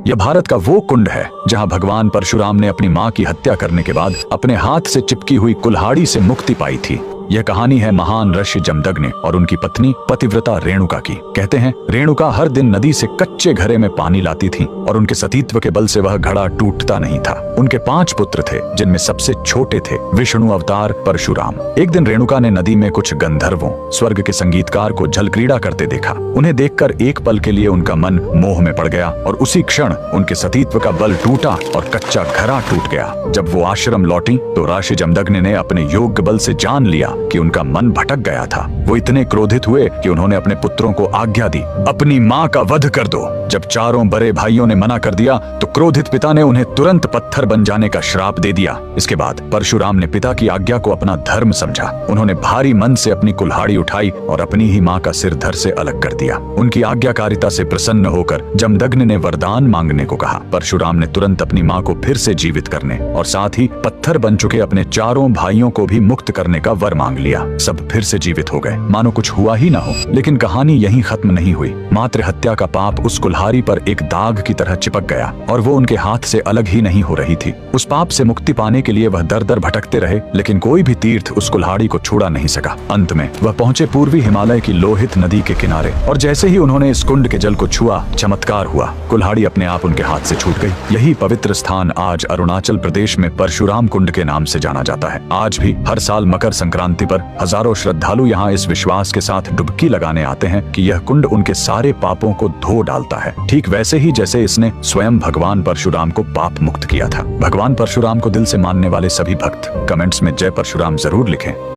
यह भारत का वो कुंड है जहां भगवान परशुराम ने अपनी मां की हत्या करने के बाद अपने हाथ से चिपकी हुई कुल्हाड़ी से मुक्ति पाई थी। यह कहानी है महान ऋषि जमदग्नि और उनकी पत्नी पतिव्रता रेणुका की। कहते हैं रेणुका हर दिन नदी से कच्चे घड़े में पानी लाती थी और उनके सतीत्व के बल से वह घड़ा टूटता नहीं था। उनके 5 पुत्र थे जिनमें सबसे छोटे थे विष्णु अवतार परशुराम। एक दिन रेणुका ने नदी में कुछ गंधर्वों स्वर्ग के संगीतकार को जल क्रीड़ा करते देखा। उन्हें देखकर एक पल के लिए उनका मन मोह में पड़ गया और उसी क्षण उनके सतीत्व का बल टूटा और कच्चा घड़ा टूट गया। जब वो आश्रम लौटी तो ऋषि जमदग्नि ने अपने योग बल से जान लिया कि उनका मन भटक गया था। वो इतने क्रोधित हुए कि उन्होंने अपने पुत्रों को आज्ञा दी, अपनी मां का वध कर दो। जब चारों बड़े भाइयों ने मना कर दिया तो क्रोधित पिता ने उन्हें तुरंत पत्थर बन जाने का श्राप दे दिया। इसके बाद परशुराम ने पिता की आज्ञा को अपना धर्म समझा। उन्होंने भारी मन से अपनी कुल्हाड़ी उठाई और अपनी ही मां का सिर धड़ से अलग कर दिया। उनकी आज्ञाकारिता से प्रसन्न होकर जमदग्नि ने वरदान मांगने को कहा। परशुराम ने तुरंत अपनी मां को फिर से जीवित करने और साथ ही पत्थर बन चुके अपने चारों भाइयों को भी मुक्त करने का वर मांग लिया। सब फिर से जीवित हो गए, मानो कुछ हुआ ही ना हो। लेकिन कहानी यहीं खत्म नहीं हुई। मातृ हत्या का पाप उस कुल्हाड़ी पर एक दाग की तरह चिपक गया और वो उनके हाथ से अलग ही नहीं हो रही थी। उस पाप से मुक्ति पाने के लिए वह दर दर भटकते रहे, लेकिन कोई भी तीर्थ उस कुल्हाड़ी को छुड़ा नहीं सका। अंत में वह पहुंचे पूर्वी हिमालय की लोहित नदी के किनारे और जैसे ही उन्होंने इस कुंड के जल को छुआ, चमत्कार हुआ। कुल्हाड़ी अपने आप उनके हाथ से छूट गई। यही पवित्र स्थान आज अरुणाचल प्रदेश में परशुराम कुंड के नाम से जाना जाता है। आज भी हर साल मकर संक्रांति पर हजारों श्रद्धालु यहाँ इस विश्वास के साथ डुबकी लगाने आते हैं कि यह कुंड उनके सारे पापों को धो डालता है, ठीक वैसे ही जैसे इसने स्वयं भगवान परशुराम को पाप मुक्त किया था। भगवान परशुराम को दिल से मानने वाले सभी भक्त कमेंट्स में जय परशुराम जरूर लिखें।